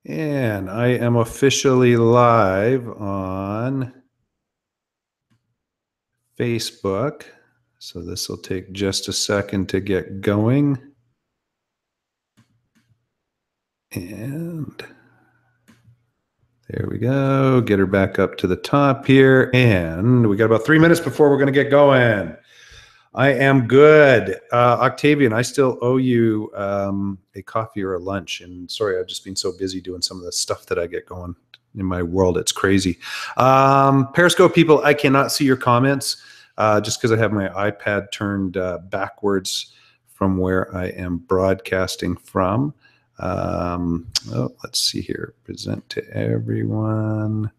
And I am officially live on Facebook. So this will take just a second to get going. And there we go. Get her back up to the top here. And we got about 3 minutes before we're going to get going. I am good. Octavian, I still owe you a coffee or a lunch. And sorry, I've just been so busy doing some of the stuff that I get going in my world. It's crazy. Periscope people, I cannot see your comments just because I have my iPad turned backwards from where I am broadcasting from. Let's see here. Present to everyone.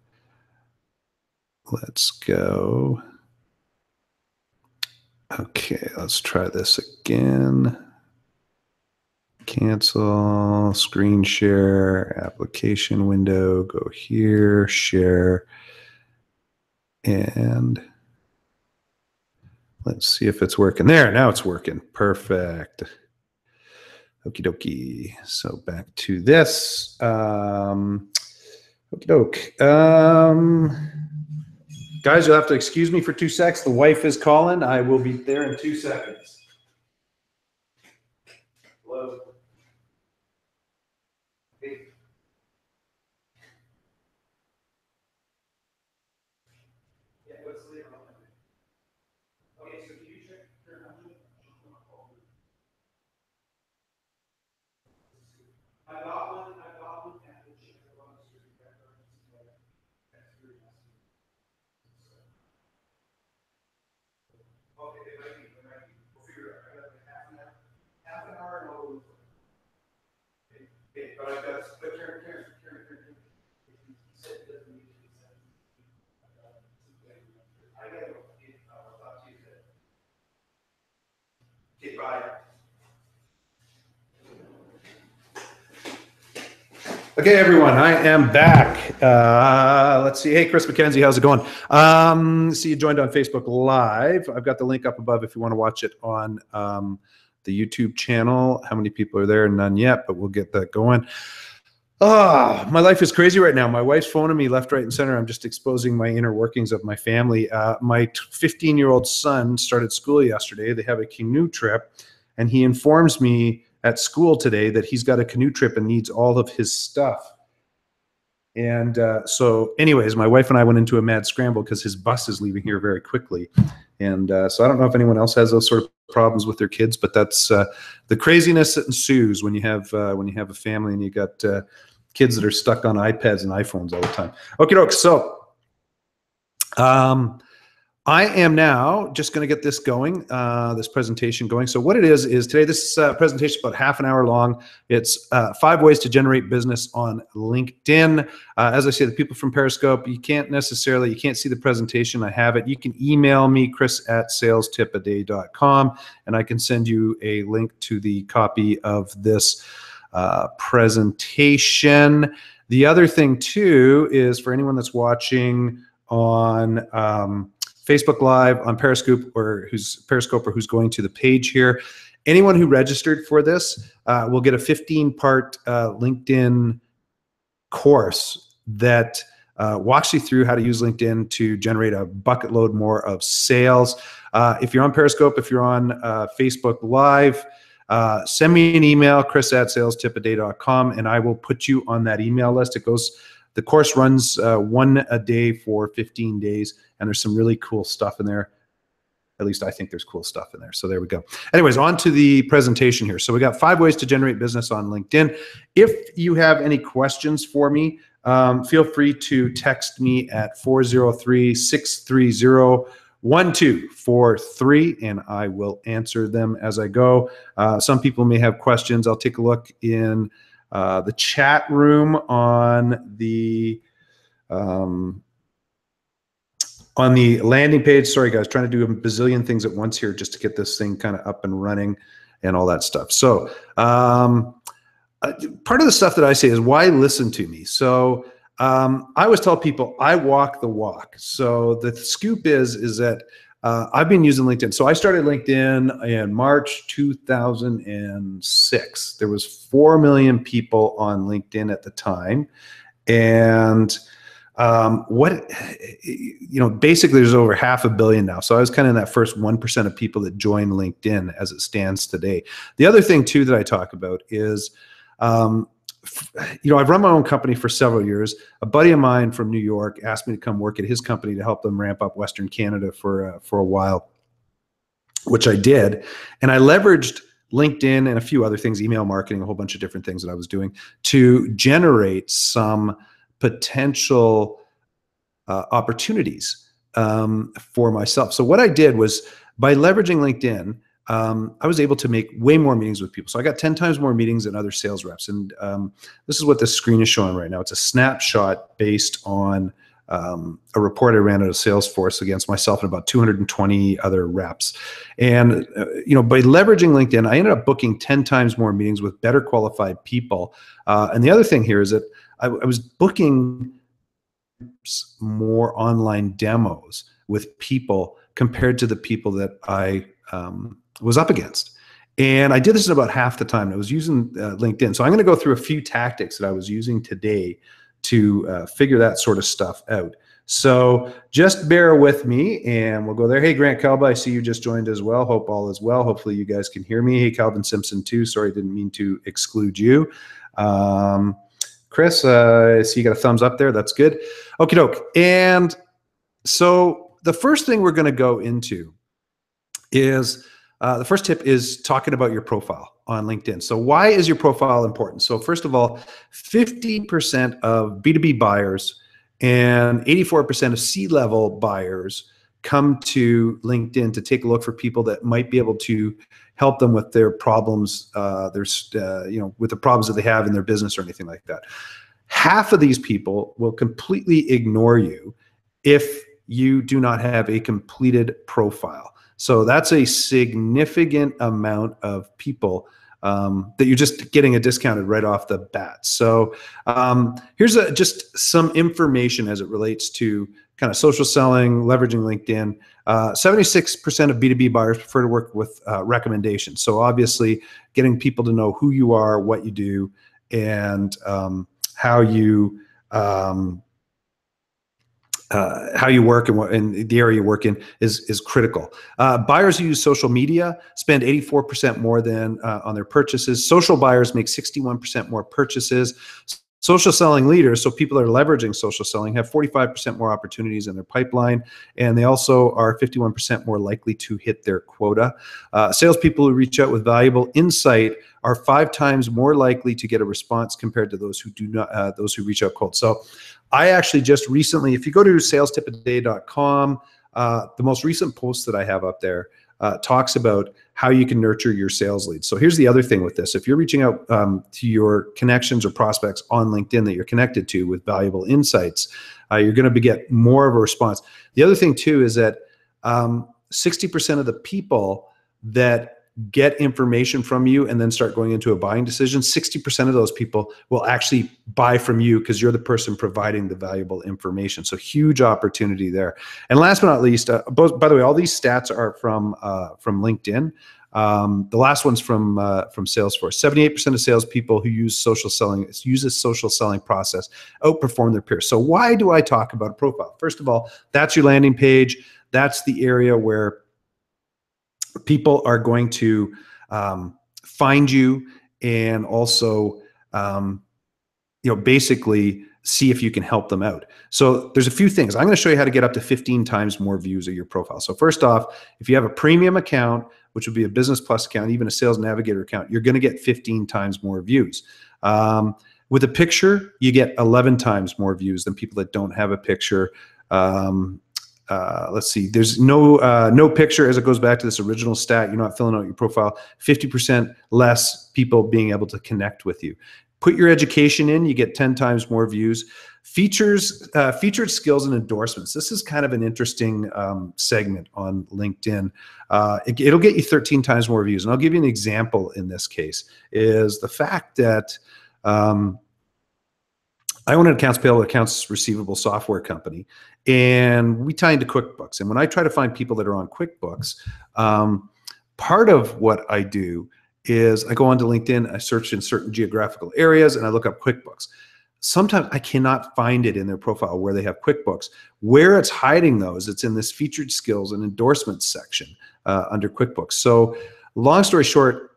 Let's go. Okay, let's try this again. Cancel, screen share, application window, go here, share, and let's see if it's working. There, now it's working. Perfect. Okie dokie. So back to this. Okie doke. Guys, you'll have to excuse me for 2 seconds. The wife is calling. I will be there in 2 seconds. Hello. Hey. Yeah, what's the okay, so can you check your number? I got one at the chicken one. Okay, they might be. We'll figure it out. I got like half an hour and I'll look for it. Okay, but I got, but Karen. He said it doesn't need to be sent. I gotta go. I'll talk to you then. Okay, bye. Okay, everyone, I am back. Let's see. Hey, Chris McKenzie, how's it going? See you joined on Facebook Live. I've got the link up above if you want to watch it on the YouTube channel. How many people are there? None yet, but we'll get that going. Oh, my life is crazy right now. My wife's phoning me left, right, and center. I'm just exposing my inner workings of my family. My 15-year-old son started school yesterday. They have a canoe trip, and he informs me at school today that he's got a canoe trip and needs all of his stuff. And so anyways, my wife and I went into a mad scramble because his bus is leaving here very quickly. And so I don't know if anyone else has those sort of problems with their kids, but that's the craziness that ensues when you have a family and you got kids that are stuck on iPads and iPhones all the time. Okay, doke. So I am now just going to get this going, this presentation going. So what it is today, this presentation is about half an hour long. It's 5 ways to generate business on LinkedIn. As I say, the people from Periscope, you can't see the presentation. I have it. You can email me, chris@salestipaday.com, and I can send you a link to the copy of this presentation. The other thing too is for anyone that's watching on Facebook Live, on Periscope, or who's going to the page here. Anyone who registered for this will get a 15-part LinkedIn course that walks you through how to use LinkedIn to generate a bucket load more of sales. If you're on Periscope, if you're on Facebook Live, send me an email, chris@salestipaday.com, and I will put you on that email list. The course runs one a day for 15 days, and there's some really cool stuff in there. At least I think there's cool stuff in there. So there we go. Anyways, on to the presentation here. So we got 5 ways to generate business on LinkedIn. If you have any questions for me, feel free to text me at 403-630-1243, and I will answer them as I go. Some people may have questions. I'll take a look in the chat room on the landing page. Sorry, guys, trying to do a bazillion things at once here just to get this thing kind of up and running and all that stuff. So part of the stuff that I say is, why listen to me? So I always tell people I walk the walk. So the scoop is that I've been using LinkedIn. So I started LinkedIn in March 2006. There was 4 million people on LinkedIn at the time. And basically there's over 500 million now. So I was kind of in that first 1% of people that joined LinkedIn as it stands today. The other thing too that I talk about is, I've run my own company for several years. A buddy of mine from New York asked me to come work at his company to help them ramp up Western Canada for a while, which I did. And I leveraged LinkedIn and a few other things, email marketing, a whole bunch of different things that I was doing to generate some potential opportunities for myself. So what I did was, by leveraging LinkedIn, I was able to make way more meetings with people. So I got 10 times more meetings than other sales reps. And this is what this screen is showing right now. It's a snapshot based on a report I ran out of Salesforce against myself and about 220 other reps. And, by leveraging LinkedIn, I ended up booking 10 times more meetings with better qualified people. And the other thing here is that I was booking more online demos with people compared to the people that I was up against. And I did this in about half the time. I was using LinkedIn. So I'm going to go through a few tactics that I was using today to figure that sort of stuff out. So just bear with me and we'll go there. Hey, Grant Calba, I see you just joined as well. Hope all is well. Hopefully you guys can hear me. Hey, Calvin Simpson too. Sorry, didn't mean to exclude you. Chris, I see you got a thumbs up there. That's good. Okie doke. And so the first thing we're going to go into is the first tip is talking about your profile on LinkedIn. So why is your profile important? So first of all, 50% of B2B buyers and 84% of C-level buyers come to LinkedIn to take a look for people that might be able to help them with their problems, with the problems that they have in their business or anything like that. Half of these people will completely ignore you if you do not have a completed profile. So that's a significant amount of people that you're just getting a discounted right off the bat. So here's just some information as it relates to kind of social selling, leveraging LinkedIn. 76% of B2B buyers prefer to work with recommendations. So obviously getting people to know who you are, what you do, and how you work and the area you work in is critical. Buyers who use social media spend 84% more than on their purchases. Social buyers make 61% more purchases. Social selling leaders, so people that are leveraging social selling, have 45% more opportunities in their pipeline, and they also are 51% more likely to hit their quota. Salespeople who reach out with valuable insight are 5 times more likely to get a response compared to those who do not, those who reach out cold. So I actually just recently, if you go to salestipaday.com, the most recent post that I have up there talks about how you can nurture your sales leads. So here's the other thing with this. If you're reaching out to your connections or prospects on LinkedIn that you're connected to with valuable insights, you're going to get more of a response. The other thing too is that 60% of the people that get information from you and then start going into a buying decision, 60% of those people will actually buy from you because you're the person providing the valuable information. So huge opportunity there. And last but not least, by the way, all these stats are from LinkedIn. The last one's from Salesforce. 78% of salespeople who use social selling process outperform their peers. So why do I talk about a profile? First of all, that's your landing page. That's the area where people are going to find you and also, basically see if you can help them out. So there's a few things. I'm going to show you how to get up to 15 times more views of your profile. So first off, if you have a premium account, which would be a Business Plus account, even a Sales Navigator account, you're going to get 15 times more views. With a picture, you get 11 times more views than people that don't have a picture. Let's see, there's no picture, as it goes back to this original stat. You're not filling out your profile. 50% less people being able to connect with you. Put your education in, you get 10 times more views. Featured skills and endorsements. This is kind of an interesting segment on LinkedIn. It'll get you 13 times more views. And I'll give you an example in this case, is the fact that I own an accounts payable, accounts receivable software company, and we tie into QuickBooks. And when I try to find people that are on QuickBooks, part of what I do is I go onto LinkedIn, I search in certain geographical areas, and I look up QuickBooks. Sometimes I cannot find it in their profile where they have QuickBooks. Where it's hiding those, it's in this featured skills and endorsements section under QuickBooks. So long story short,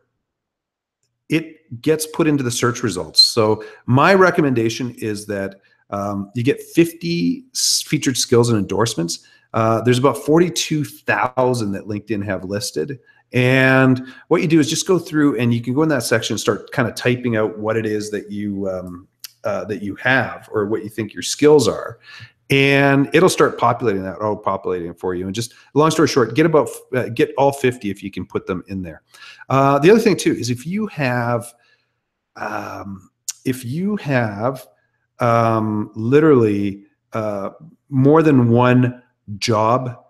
it gets put into the search results. So my recommendation is that you get 50 featured skills and endorsements. There's about 42,000 that LinkedIn have listed. And what you do is just go through and you can go in that section and start kind of typing out what it is that you have or what you think your skills are. And it'll start populating that, populating it for you. And just long story short, get all 50 if you can put them in there. The other thing too is if you have literally more than one job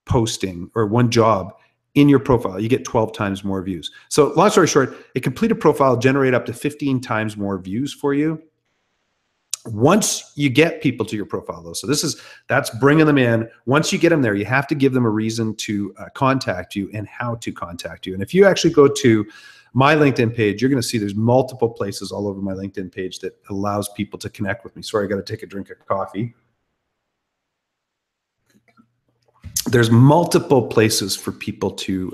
posting or one job in your profile, you get 12 times more views. So long story short, a completed profile generate up to 15 times more views for you. Once you get people to your profile though, so that's bringing them in. Once you get them there, you have to give them a reason to contact you and how to contact you. And if you actually go to my LinkedIn page, you're going to see there's multiple places all over my LinkedIn page that allows people to connect with me. Sorry, I got to take a drink of coffee. There's multiple places for people to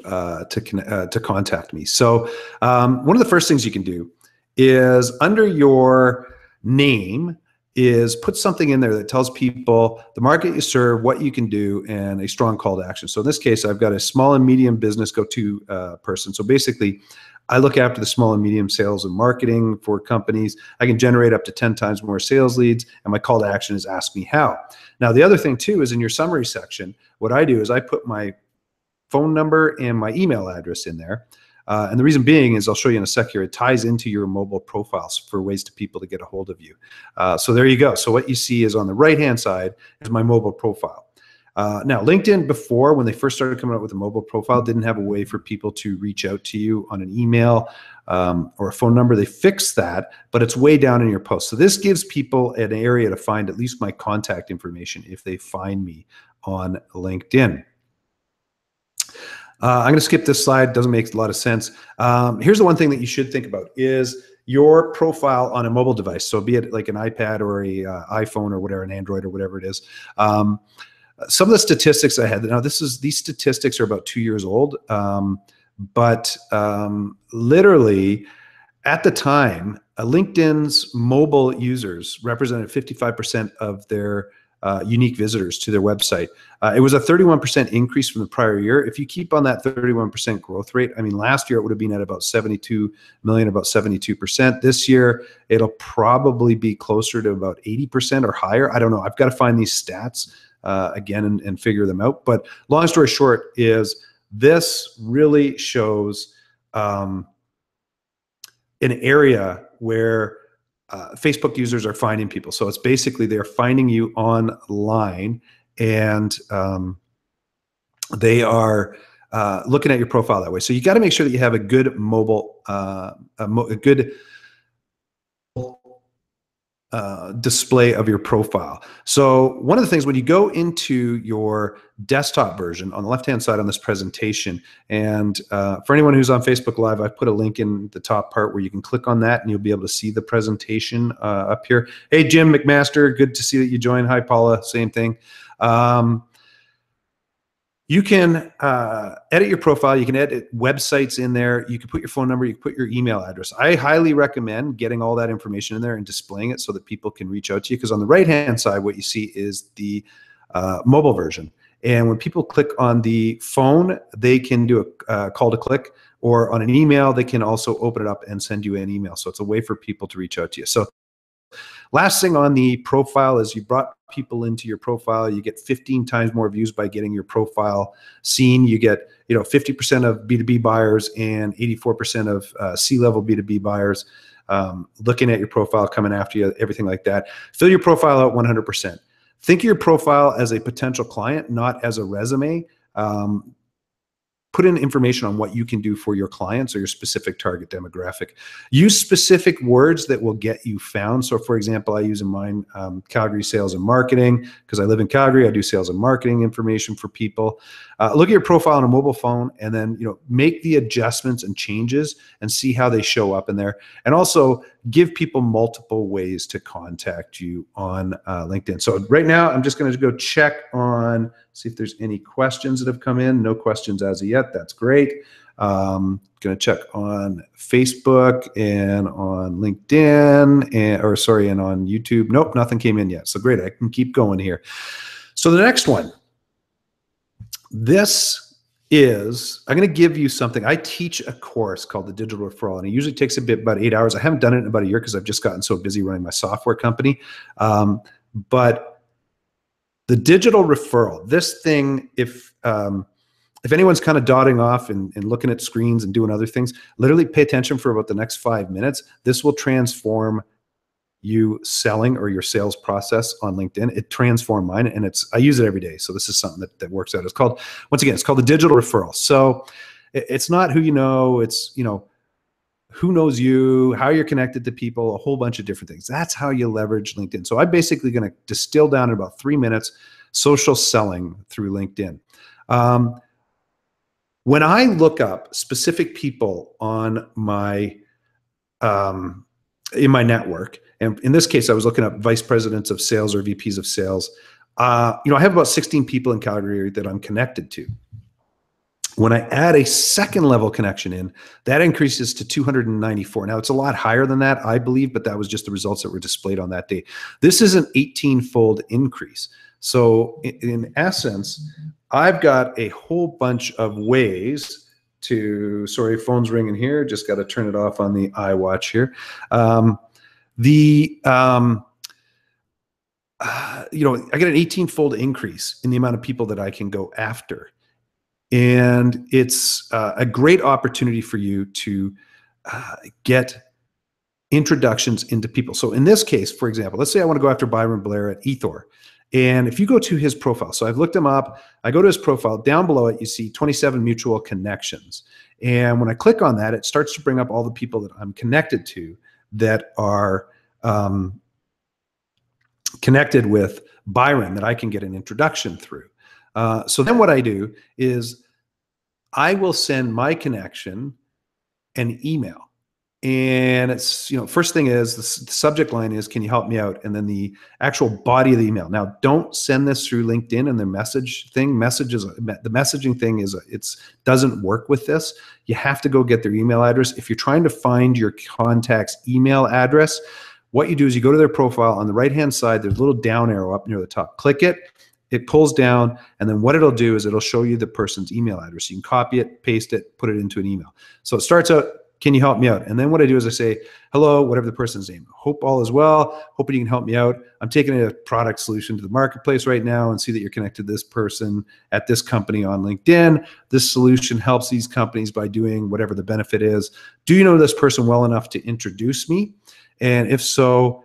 contact me. So one of the first things you can do is under your name is put something in there that tells people the market you serve, what you can do, and a strong call to action. So in this case, I've got a small and medium business go-to person. So basically, I look after the small and medium sales and marketing for companies. I can generate up to 10 times more sales leads, and my call to action is ask me how. Now, the other thing too is in your summary section, what I do is I put my phone number and my email address in there. And the reason being is I'll show you in a sec here, it ties into your mobile profiles for ways to people to get a hold of you. So there you go. So what you see is on the right-hand side is my mobile profile. Now, LinkedIn before, when they first started coming out with a mobile profile, didn't have a way for people to reach out to you on an email or a phone number. They fixed that, but it's way down in your post. So this gives people an area to find at least my contact information if they find me on LinkedIn. I'm going to skip this slide. Doesn't make a lot of sense. Here's the one thing that you should think about is your profile on a mobile device. So be it like an iPad or a iPhone or whatever, an Android or whatever it is. Some of the statistics I had, now these statistics are about 2 years old, but literally at the time, LinkedIn's mobile users represented 55% of their unique visitors to their website. It was a 31% increase from the prior year. If you keep on that 31% growth rate, I mean, last year it would have been at about 72 million, about 72%. This year, it'll probably be closer to about 80% or higher. I don't know. I've got to find these stats again and figure them out. But long story short is this really shows an area where Facebook users are finding people. So it's basically they're finding you online and they are looking at your profile that way. So you got to make sure that you have a good mobile, a good display of your profile. So one of the things when you go into your desktop version on the left-hand side on this presentation, and for anyone who's on Facebook Live, I've put a link in the top part where you can click on that and you'll be able to see the presentation up here. Hey, Jim McMaster, good to see that you joined. Hi, Paula, same thing. You can edit your profile. You can edit websites in there. You can put your phone number. You can put your email address. I highly recommend getting all that information in there and displaying it so that people can reach out to you. Because on the right-hand side, what you see is the mobile version. And when people click on the phone, they can do a call to click. Or on an email, they can also open it up and send you an email. So it's a way for people to reach out to you. So last thing on the profile is you brought people into your profile. You get 15 times more views by getting your profile seen. You get 50% of B2B buyers and 84% of C-level B2B buyers looking at your profile, coming after you, everything like that. Fill your profile out 100%. Think of your profile as a potential client, not as a resume. put in information on what you can do for your clients or your specific target demographic. Use specific words that will get you found. So for example, I use in mine Calgary sales and marketing, because I live in Calgary. I do sales and marketing information for people. Look at your profile on a mobile phone, and then make the adjustments and changes and see how they show up in there. And also give people multiple ways to contact you on LinkedIn. So right now I'm just going to go check on, see if there's any questions that have come in. No questions as of yet. That's great. Going to check on Facebook and on LinkedIn and on YouTube. Nope, nothing came in yet. So great. I can keep going here. So the next one, I'm going to give you something. I teach a course called the Digital Referral, and it usually takes about 8 hours. I haven't done it in about a year because I've just gotten so busy running my software company. But the Digital Referral, this thing, if anyone's kind of dotting off and looking at screens and doing other things, literally pay attention for about the next 5 minutes. This will transform you selling or your sales process on LinkedIn. It transformed mine, and I use it every day. So this is something that works out. It's called the Digital Referral. So it's not who you know, it's, who knows you, how you're connected to people, a whole bunch of different things. That's how you leverage LinkedIn. So I'm basically going to distill down in about 3 minutes social selling through LinkedIn. When I look up specific people on my, in my network, and in this case, I was looking up vice presidents of sales or VPs of sales. I have about 16 people in Calgary that I'm connected to. When I add a second level connection in, that increases to 294. Now it's a lot higher than that, I believe, but that was just the results that were displayed on that day. This is an 18-fold increase. So in essence, I've got a whole bunch of ways to, sorry, phone's ringing here. Just got to turn it off on the iWatch here. I get an 18-fold increase in the amount of people that I can go after. And it's a great opportunity for you to get introductions into people. So in this case, for example, let's say I want to go after Byron Blair at Ethor. And if you go to his profile, so I've looked him up, I go to his profile, down below it, you see 27 mutual connections. And when I click on that, it starts to bring up all the people that I'm connected to that are connected with Byron that I can get an introduction through. So then what I do is I will send my connection an email. And it's, first thing is the subject line is, can you help me out? And then the actual body of the email. Now, don't send this through LinkedIn and the message thing. The messaging thing doesn't work with this. You have to go get their email address. If you're trying to find your contact's email address, what you do is you go to their profile. On the right-hand side, there's a little down arrow up near the top. Click it. It pulls down, and then what it'll do is it'll show you the person's email address. You can copy it, paste it, put it into an email. So it starts out, can you help me out? And then what I do is I say, hello, whatever the person's name. Hope all is well. Hoping you can help me out. I'm taking a product solution to the marketplace right now and see that you're connected to this person at this company on LinkedIn. This solution helps these companies by doing whatever the benefit is. Do you know this person well enough to introduce me? And if so,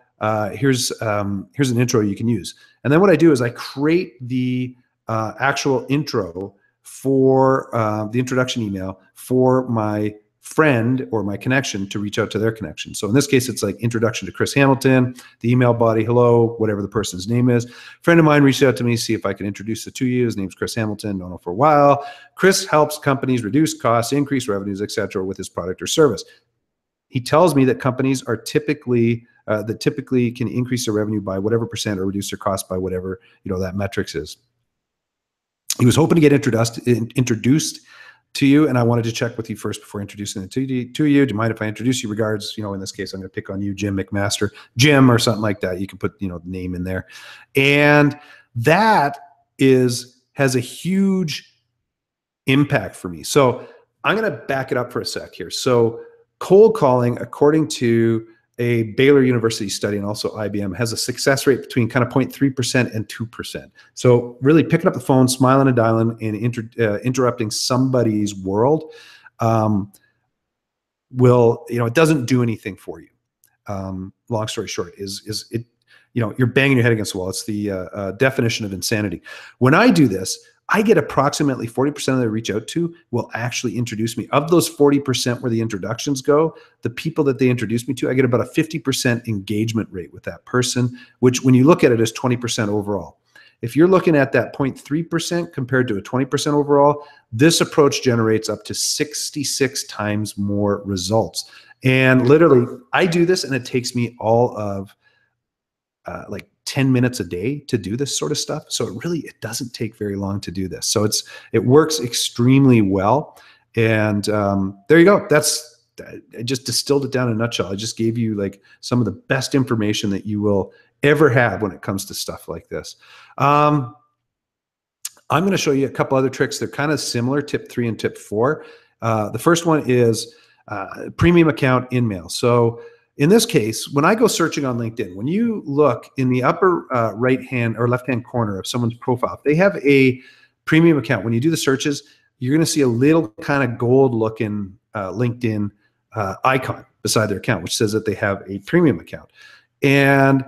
here's an intro you can use. And then what I do is I create the actual intro for the introduction email for my friend or my connection to reach out to their connection. So in this case, it's like introduction to Chris Hamilton, the email body, hello, whatever the person's name is. Friend of mine reached out to me, see if I can introduce it to you. His name's Chris Hamilton, known him for a while. Chris helps companies reduce costs, increase revenues, etc., with his product or service. He tells me that companies are typically can increase their revenue by whatever percent or reduce their cost by whatever that metrics is. He was hoping to get introduced to you, and I wanted to check with you first before introducing it to you. Do you mind if I introduce you? Regards, in this case, I'm going to pick on you, Jim McMaster, Jim, or something like that. You can put the name in there, and that has a huge impact for me. So I'm going to back it up for a sec here. So cold calling, according to a Baylor University study and also IBM, has a success rate between kind of 0.3% and 2%. So really picking up the phone, smiling and dialing, and interrupting somebody's world it doesn't do anything for you. Long story short, you're banging your head against the wall. It's the definition of insanity. When I do this, I get approximately 40% that I reach out to will actually introduce me. Of those 40% where the introductions go, the people that they introduce me to, I get about a 50% engagement rate with that person, which when you look at it is 20% overall. If you're looking at that 0.3% compared to a 20% overall, this approach generates up to 66 times more results. And literally, I do this and it takes me all of like 10 minutes a day to do this sort of stuff. So it doesn't take very long to do this. So it works extremely well. And there you go. I just distilled it down in a nutshell. I just gave you like some of the best information that you will ever have when it comes to stuff like this. I'm going to show you a couple other tricks. They're kind of similar, tip 3 and tip 4. The first one is premium account InMail. So in this case, when I go searching on LinkedIn, when you look in the upper right-hand or left-hand corner of someone's profile, if they have a premium account, when you do the searches, you're going to see a little kind of gold-looking LinkedIn icon beside their account, which says that they have a premium account. And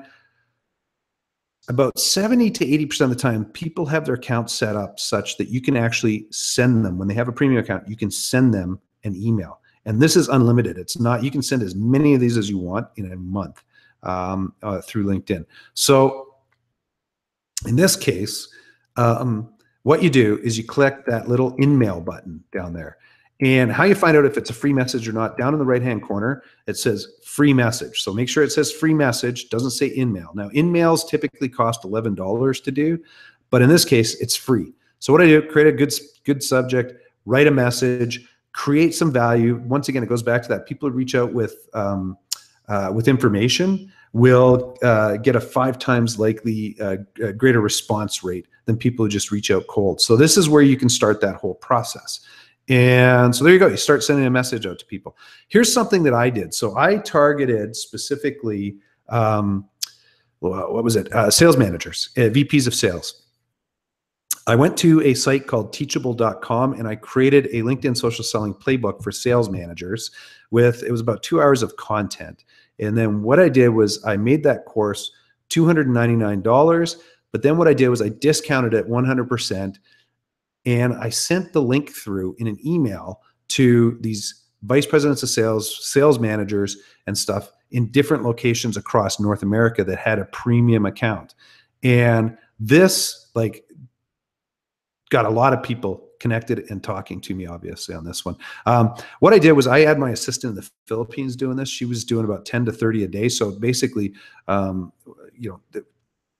about 70 to 80% of the time, people have their accounts set up such that you can actually send them, when they have a premium account, you can send them an email. And this is unlimited. It's not, you can send as many of these as you want in a month through LinkedIn. So in this case, what you do is you click that little InMail button down there. And how you find out if it's a free message or not, down in the right-hand corner, it says free message. So make sure it says free message, doesn't say InMail. Now, InMails typically cost $11 to do, but in this case, it's free. So what I do, create a good subject, write a message, create some value. Once again, it goes back to that. People who reach out with information will get a 5 times likely greater response rate than people who just reach out cold. So this is where you can start that whole process. And so there you go. You start sending a message out to people. Here's something that I did. So I targeted specifically, what was it? Sales managers, VPs of sales. I went to a site called teachable.com and I created a LinkedIn social selling playbook for sales managers it was about 2 hours of content. And then what I did was I made that course $299. But then what I did was I discounted it 100%. And I sent the link through in an email to these vice presidents of sales, sales managers and stuff in different locations across North America that had a premium account. And this got a lot of people connected and talking to me, obviously, on this one. What I did was I had my assistant in the Philippines doing this. She was doing about 10 to 30 a day. So basically,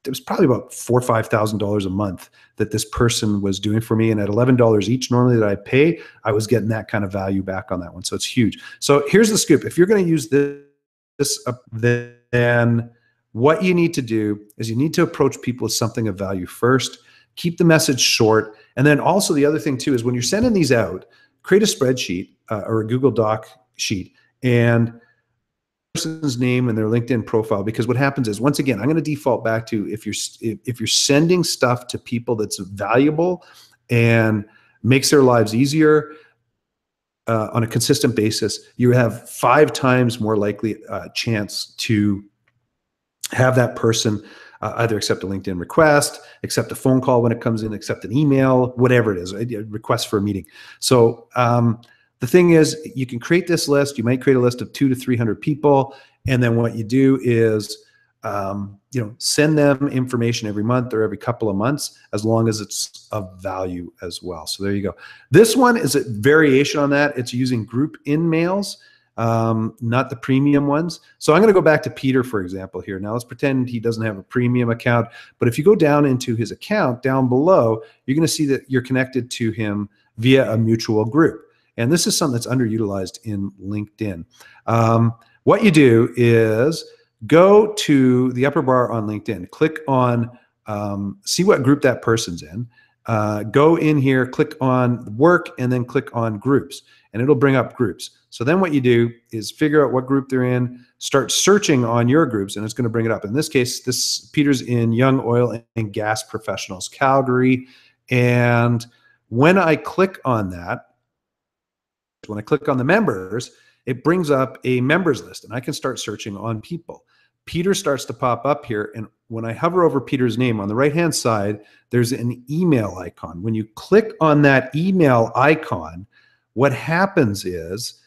it was probably about $4,000 or $5,000 a month that this person was doing for me. And at $11 each normally that I pay, I was getting that kind of value back on that one. So it's huge. So here's the scoop. If you're going to use this, then what you need to do is you need to approach people with something of value first. Keep the message short. And then also the other thing too is when you're sending these out, create a spreadsheet or a Google Doc sheet and person's name and their LinkedIn profile, because what happens is, once again, I'm going to default back to if you're sending stuff to people that's valuable and makes their lives easier on a consistent basis, you have 5 times more likely chance to have that person either accept a LinkedIn request, accept a phone call when it comes in, accept an email, whatever it is, a request for a meeting. So the thing is, you can create this list. You might create a list of 200 to 300 people. And then what you do is, send them information every month or every couple of months, as long as it's of value as well. So there you go. This one is a variation on that. It's using group InMails, not the premium ones. So I'm going to go back to Peter, for example, here. Now let's pretend he doesn't have a premium account. But if you go down into his account down below, you're going to see that you're connected to him via a mutual group. And this is something that's underutilized in LinkedIn. What you do is go to the upper bar on LinkedIn, click on, see what group that person's in, go in here, click on work, and then click on groups, and it'll bring up groups. So then what you do is figure out what group they're in, start searching on your groups, and it's going to bring it up. In this case, Peter's in Young Oil and Gas Professionals, Calgary. And when I click on that, when I click on the members, it brings up a members list, and I can start searching on people. Peter starts to pop up here. And when I hover over Peter's name on the right-hand side, there's an email icon. When you click on that email icon, what happens is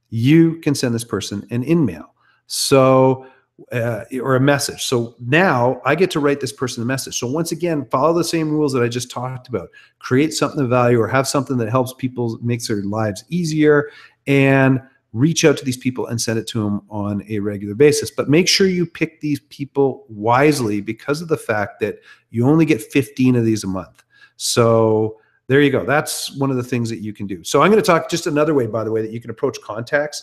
you can send this person an email. So, or a message. So now I get to write this person a message. So once again, follow the same rules that I just talked about. Create something of value or have something that helps people, makes their lives easier, and reach out to these people and send it to them on a regular basis. But make sure you pick these people wisely because of the fact that you only get 15 of these a month. So there you go. That's one of the things that you can do. So I'm going to talk just another way, by the way, that you can approach contacts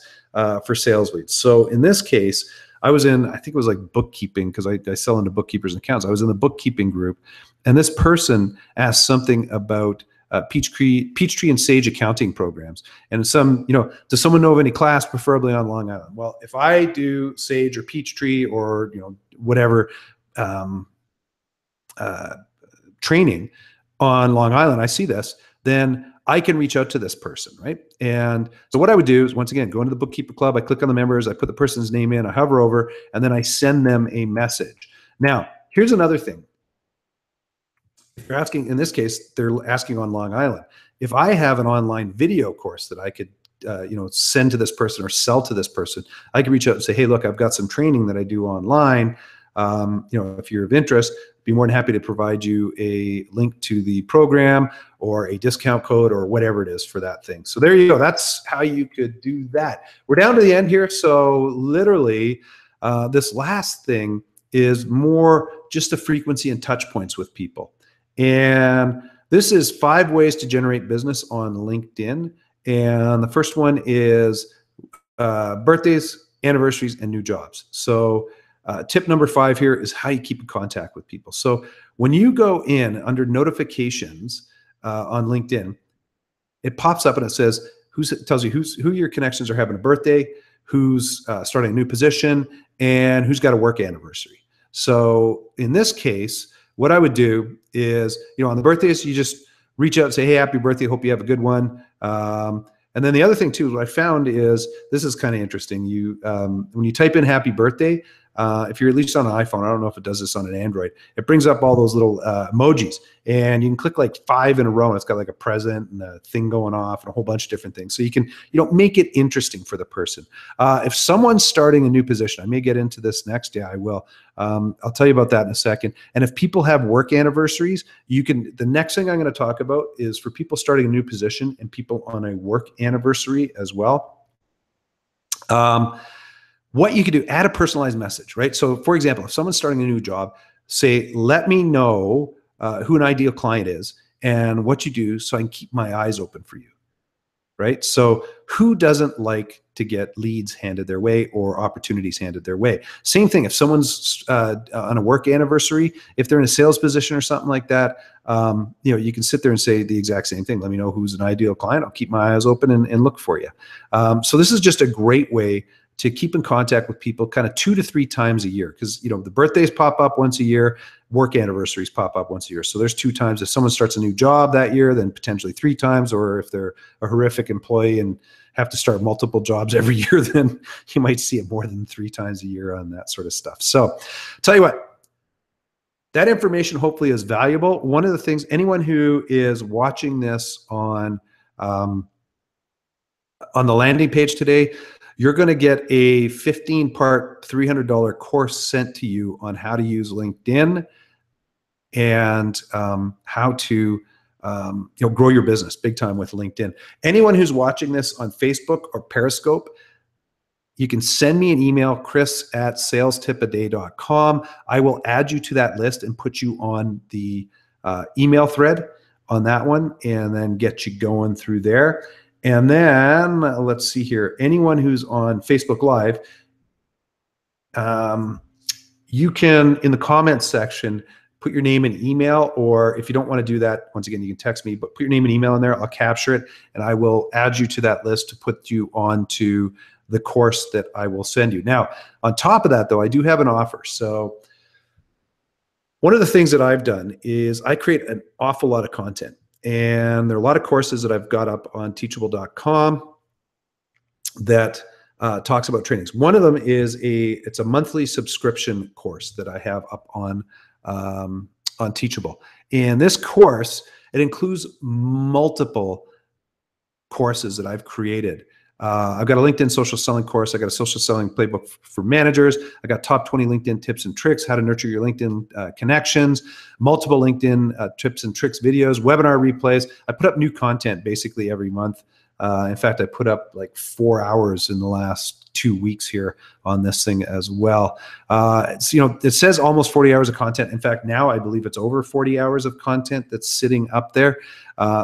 for sales leads. So in this case, I was in, I think it was like bookkeeping, because I sell into bookkeepers and accountants. I was in the bookkeeping group, and this person asked something about Peachtree and Sage accounting programs. And some, does someone know of any class, preferably on Long Island? Well, if I do Sage or Peachtree or, whatever training on Long Island, I see this, then I can reach out to this person, right? And so what I would do is, once again, go into the Bookkeeper Club, I click on the members, I put the person's name in, I hover over, and then I send them a message. Now, here's another thing. If you're asking, in this case, they're asking on Long Island. If I have an online video course that I could send to this person or sell to this person, I could reach out and say, hey, look, I've got some training that I do online. If you're of interest, be more than happy to provide you a link to the program or a discount code or whatever it is for that thing. So there you go. That's how you could do that. We're down to the end here. So literally, this last thing is more just the frequency and touch points with people. And this is 5 ways to generate business on LinkedIn. And the first one is birthdays, anniversaries, and new jobs. So tip number 5 here is how you keep in contact with people. So when you go in under notifications on LinkedIn, it pops up and it says, tells you who your connections are having a birthday, who's starting a new position, and who's got a work anniversary. So in this case, what I would do is, on the birthdays, you just reach out and say, hey, happy birthday, hope you have a good one. And then the other thing too, what I found is, this is kind of interesting. When you type in happy birthday, if you're at least on an iPhone, I don't know if it does this on an Android, it brings up all those little emojis, and you can click like 5 in a row, and it's got like a present and a thing going off and a whole bunch of different things. So you can, make it interesting for the person. If someone's starting a new position, I may get into this next. Yeah, I will. I'll tell you about that in a second. And if people have work anniversaries, the next thing I'm going to talk about is for people starting a new position and people on a work anniversary as well. What you could do, add a personalized message, right? So for example, if someone's starting a new job, say, let me know who an ideal client is and what you do so I can keep my eyes open for you, right? So who doesn't like to get leads handed their way or opportunities handed their way? Same thing, if someone's on a work anniversary, if they're in a sales position or something like that, you can sit there and say the exact same thing. Let me know who's an ideal client. I'll keep my eyes open and look for you. So this is just a great way to keep in contact with people kind of 2 to 3 times a year, because the birthdays pop up once a year, work anniversaries pop up once a year. So there's 2 times. If someone starts a new job that year, then potentially 3 times, or if they're a horrific employee and have to start multiple jobs every year, then you might see it more than 3 times a year on that sort of stuff. So tell you what, that information hopefully is valuable. One of the things, anyone who is watching this on the landing page today, you're going to get a 15-part $300 course sent to you on how to use LinkedIn and how to grow your business big time with LinkedIn. Anyone who's watching this on Facebook or Periscope, you can send me an email, chris@salestipaday.com. I will add you to that list and put you on the email thread on that one, and then get you going through there. And then let's see here. Anyone who's on Facebook Live, you can, in the comments section, put your name and email, or if you don't want to do that, once again, you can text me, but put your name and email in there. I'll capture it, and I will add you to that list to put you onto the course that I will send you. Now, on top of that, though, I do have an offer. So one of the things that I've done is I create an awful lot of content. And there are a lot of courses that I've got up on teachable.com that talks about trainings. One of them is it's a monthly subscription course that I have up on Teachable. And this course, it includes multiple courses that I've created. I've got a LinkedIn social selling course. I got a social selling playbook for managers. I got top 20 LinkedIn tips and tricks, how to nurture your LinkedIn connections, multiple LinkedIn tips and tricks videos, webinar replays. I put up new content basically every month. In fact, I put up like 4 hours in the last 2 weeks here on this thing as well. It says almost 40 hours of content. In fact, now I believe it's over 40 hours of content that's sitting up there.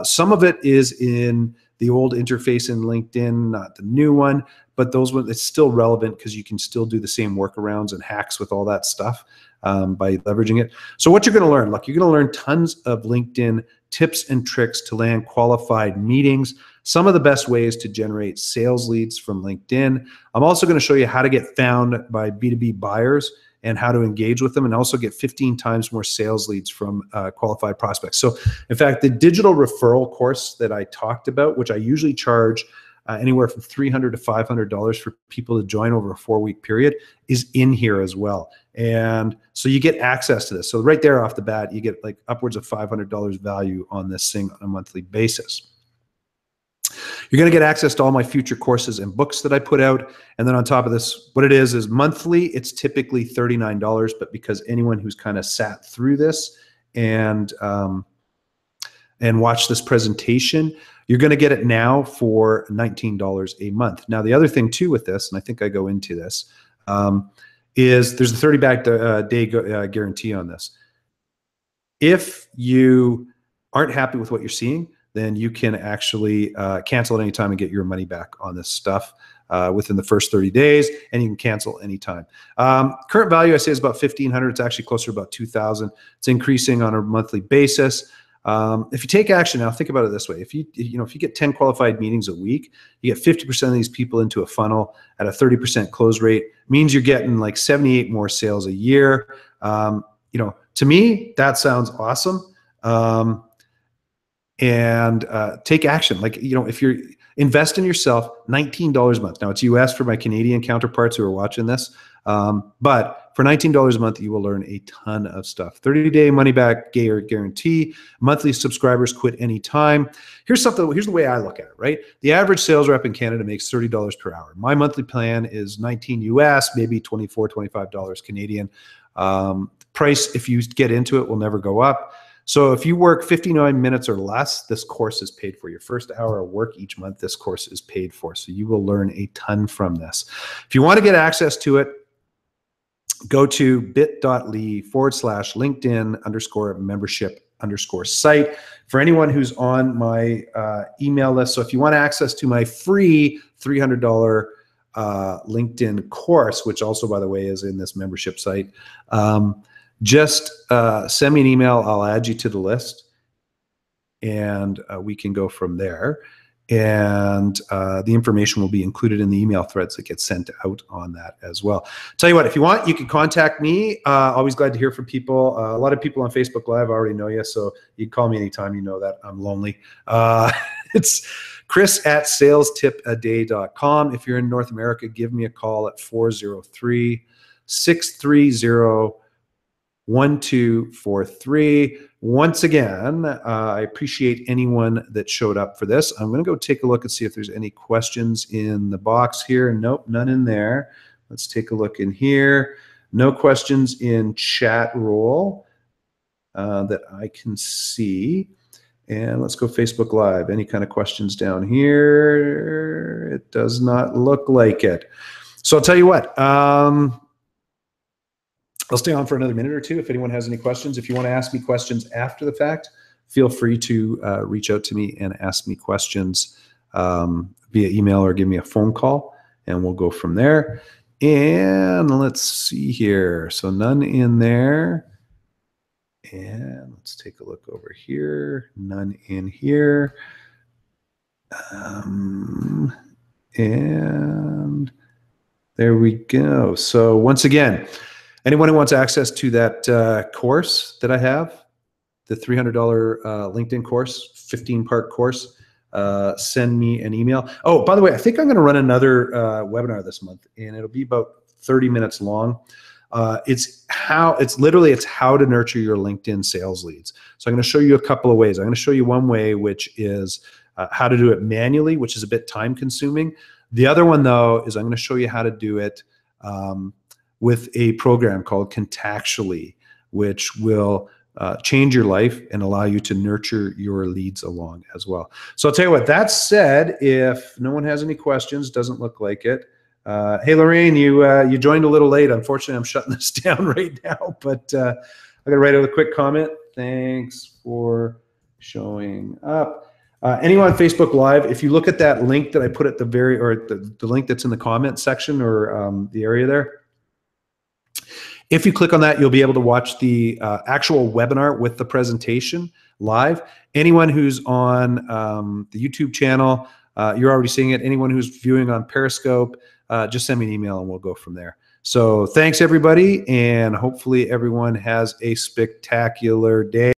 Some of it is in the old interface in LinkedIn, not the new one, but those ones, it's still relevant because you can still do the same workarounds and hacks with all that stuff by leveraging it. So what you're going to learn, look, you're going to learn tons of LinkedIn tips and tricks to land qualified meetings, some of the best ways to generate sales leads from LinkedIn. I'm also going to show you how to get found by B2B buyers and how to engage with them, and also get 15 times more sales leads from qualified prospects. So in fact, the digital referral course that I talked about, which I usually charge anywhere from $300 to $500 for people to join over a 4-week period, is in here as well. And so you get access to this. So right there off the bat, you get like upwards of $500 value on this thing on a monthly basis. You're going to get access to all my future courses and books that I put out. And then on top of this, what it is monthly, it's typically $39. But because anyone who's kind of sat through this and watched this presentation, you're going to get it now for $19 a month. Now, the other thing too with this, and I think I go into this, is there's a 30-day guarantee on this. If you aren't happy with what you're seeing, then you can actually cancel at any time and get your money back on this stuff within the first 30 days, and you can cancel anytime. Current value, I say, is about $1,500. It's actually closer to about $2,000. It's increasing on a monthly basis. If you take action now, think about it this way: if you get 10 qualified meetings a week, you get 50% of these people into a funnel at a 30% close rate. Means you're getting like 78 more sales a year. To me, that sounds awesome. And take action. Like, if you're invest in yourself, $19 a month. Now it's US for my Canadian counterparts who are watching this. But for $19 a month, you will learn a ton of stuff. 30-day money back guarantee. Monthly subscribers quit anytime. Here's the way I look at it, right? The average sales rep in Canada makes $30 per hour. My monthly plan is 19 US, maybe $24, $25 Canadian. Price, if you get into it, will never go up. So if you work 59 minutes or less, this course is paid for. Your first hour of work each month, this course is paid for. So you will learn a ton from this. If you want to get access to it, go to bit.ly/LinkedIn_membership_site. For anyone who's on my email list, so if you want access to my free $300 LinkedIn course, which also, by the way, is in this membership site, just send me an email. I'll add you to the list, and we can go from there. And the information will be included in the email threads that get sent out on that as well. Tell you what, if you want, you can contact me. Always glad to hear from people. A lot of people on Facebook Live already know you, so you can call me anytime. You know that I'm lonely. It's chris@salestipaday.com. If you're in North America, give me a call at 403-630-1243. Once again, I appreciate anyone that showed up for this. I'm going to go take a look and see if there's any questions in the box here. Nope, none in there. Let's take a look in here. No questions in chat roll that I can see. And let's go Facebook Live. Any kind of questions down here? It does not look like it. So I'll tell you what. I'll stay on for another minute or two if anyone has any questions. If you want to ask me questions after the fact, feel free to reach out to me and ask me questions via email or give me a phone call, and we'll go from there. And let's see here. So none in there. And let's take a look over here. None in here. And there we go. So once again, anyone who wants access to that course that I have, the $300 LinkedIn course, 15-part course, send me an email. Oh, by the way, I think I'm going to run another webinar this month, and it'll be about 30 minutes long. It's how to nurture your LinkedIn sales leads. So I'm going to show you a couple of ways. I'm going to show you one way, which is how to do it manually, which is a bit time consuming. The other one, though, is I'm going to show you how to do it with a program called Contactually, which will change your life and allow you to nurture your leads along as well. So I'll tell you what, that said, if no one has any questions, doesn't look like it. Hey, Lorraine, you joined a little late. Unfortunately, I'm shutting this down right now, but I got to write out a quick comment. Thanks for showing up. Anyone on Facebook Live, if you look at that link that I put at the the link that's in the comment section or the area there, if you click on that, you'll be able to watch the actual webinar with the presentation live. Anyone who's on the YouTube channel, you're already seeing it. Anyone who's viewing on Periscope, just send me an email and we'll go from there. So thanks, everybody, and hopefully everyone has a spectacular day.